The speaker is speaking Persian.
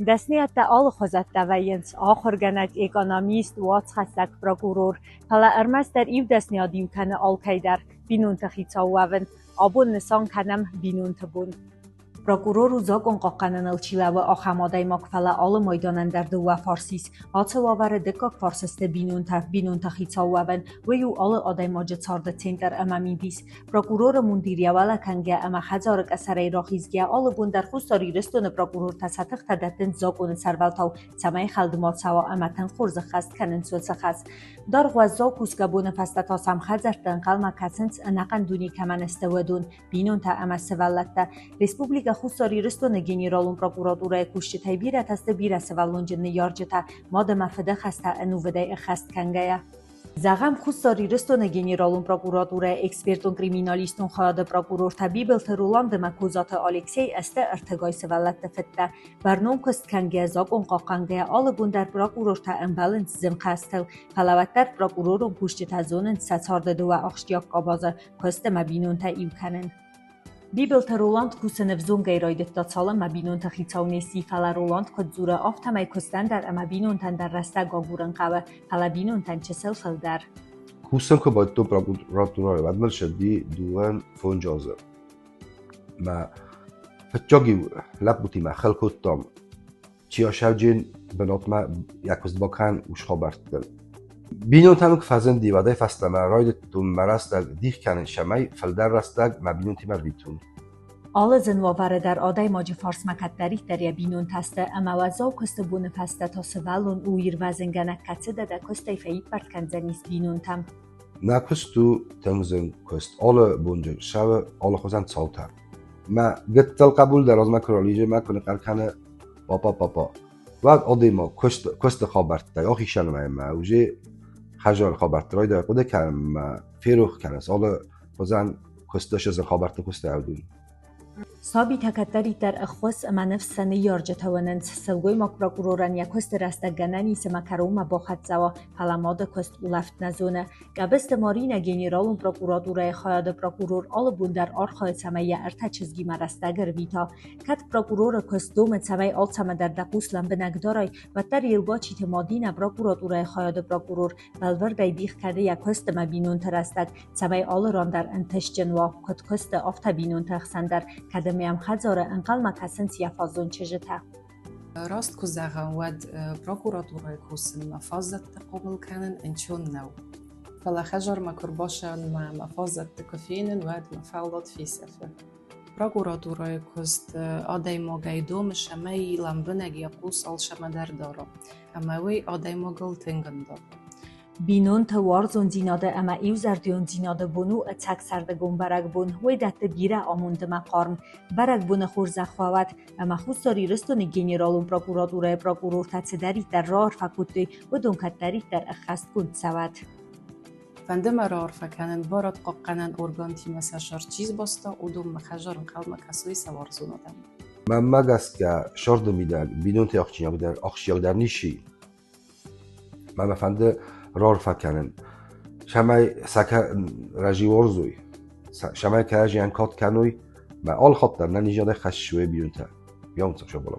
Desniyette alle Chosatte Weyens Achorgenet Economist Watschasak Prokuror Pala Ermester Iv Desnia Diukane Alkeider Binunte Chitsawaven Abun Nisan Kanem Binunte Bun Prokuror و زاگون قاقنن الچیله و آخماده مکفله آل مایدانن در دو فارسیس آتو واره دکاک فارسست بینون تخیصا وابن و یو آل آده ماجد سارده تندر امامی بیس prokuror مندیریه وله کنگه اما خزارک اثره راخیزگه آل بون در خوستاری رستون prokuror تساتخ تدتن زاگون سرولتاو سمای خلدمات سوا امتن خورز خست کنن سوز خست دار غوزا کوسگه بون فستتا سم خزرتن قلما کسنس انقن دونی کمن استودون بینون تا اما سولته Respublika Хусари Рестон генералун прокуратура кушчитай бират аст бирасы валунжны яржыта мадама фыда хаста энуведай хаст кангая Зағам Хусари Рестон генералун прокуратура экспертун криминалистун хаяда прокурор табибел теруланды макузаты Алексей асты артыгай севалатты фытта барнон көст кангая закон қақангая алы бундар прокурор та эмбалын зим қастыл палаваттар прокурорун кушчита зонын сацарды дуа ақштияк қабазы көсті мабинун та имканын Бибел Роланд кусенев зунгай райдет датсала мабинун тахицауне сифала Роланд кодзура афтамай костан در مبینون تن در رسته گاگورن قوه حالا بینون تن چه سلسل در کوسم که باید تو پراکوراتورای بدمل شدی دوان فون جازه ما فتجاگی لب بوتی ما خلکوت تام چیا شوجین بنات ما یکوز باکن وش خبرتن بینون تنو که فزن دیواده فصل ما رایدت تو مرستگ دیخ کنن شمای فلدر رستگ ما بینون تیمر بیتون آل زنواره در آدای ماجی فارس مکتری در بینون تسته اما وزاو کست بونه فسته تا سوالون اویر وزنگنه کتسه ده کسته فیید برد کنزنیز بینون تم نه کستو تنزن کست آل بونجر شو آل خوزن سالتر ما گتل قبول در از ما کرالیجه ما کنه قرکنه پاپا وقت آدای ما کست خابرت در آخی شنمه ما اوجه خجال خابرت رای در قده کنم فیروخ کنه سال خوزن کستش از خابرت کست اردون سابی تکتری در اخوص اما نفس سنه یارجه توانند سلگوی ما پروکوروران یا کست رستگنانی سما کروم با خد زوا پلماد کست اولفت نزونه گبست مارین گنرالون پروکوراتوره خواهد پروکورور آل بوندر آرخای سمه ارتا چزگی مرستگر بیتا کت پروکورور کست دومت سمه آل سمه در دقوس لنبه نگدارای و در یلبا چیت مادین پروکوراتوره خواهد پروکورور بلوردای بیخ کرده یا کست مبینون ترستگ سمه آل ران در انتش جنوا کست آفت بینون تخسندر کدمیم خزاره انقل مکسن سیافازون چجته راست که زغم ود پروکوراتورای کوسن مفازت تقابل کنن انچون نو فلا خجر مکر باشن مفازت تکفینن ود مفعلات فی سفر پروکوراتورای کوست آدای مگای دوم شمای لامبنگی قوس آل شما در دارم اما وی آدای مگل تنگن دارم بینون تا وارزون زیناده اما ایو زردیون زیناده بونو اتسک سردگون برگ بون وی دت بیره آمونده مقارم برگ بون خورزه خواهد اما خوستاری رستون گنرالون پروکوراتوره پروکورور تتسداری در رار فکوتی و دونکتداری در اخست کند سود فندم رار فکنن بارد قاقنن ارگان تیم سشار چیز باستا و دوم مخجارن قلم کسوی سوار زونادم من مگست که شرد میدن بینون تا اخشیاق در نیشی من مفنده رار فکنن شمای سکه رجی ورزوی شمای که رجی انکات کنوی و آل خاطر ننیجاده خشوی بیون تا بیان تا شو بالا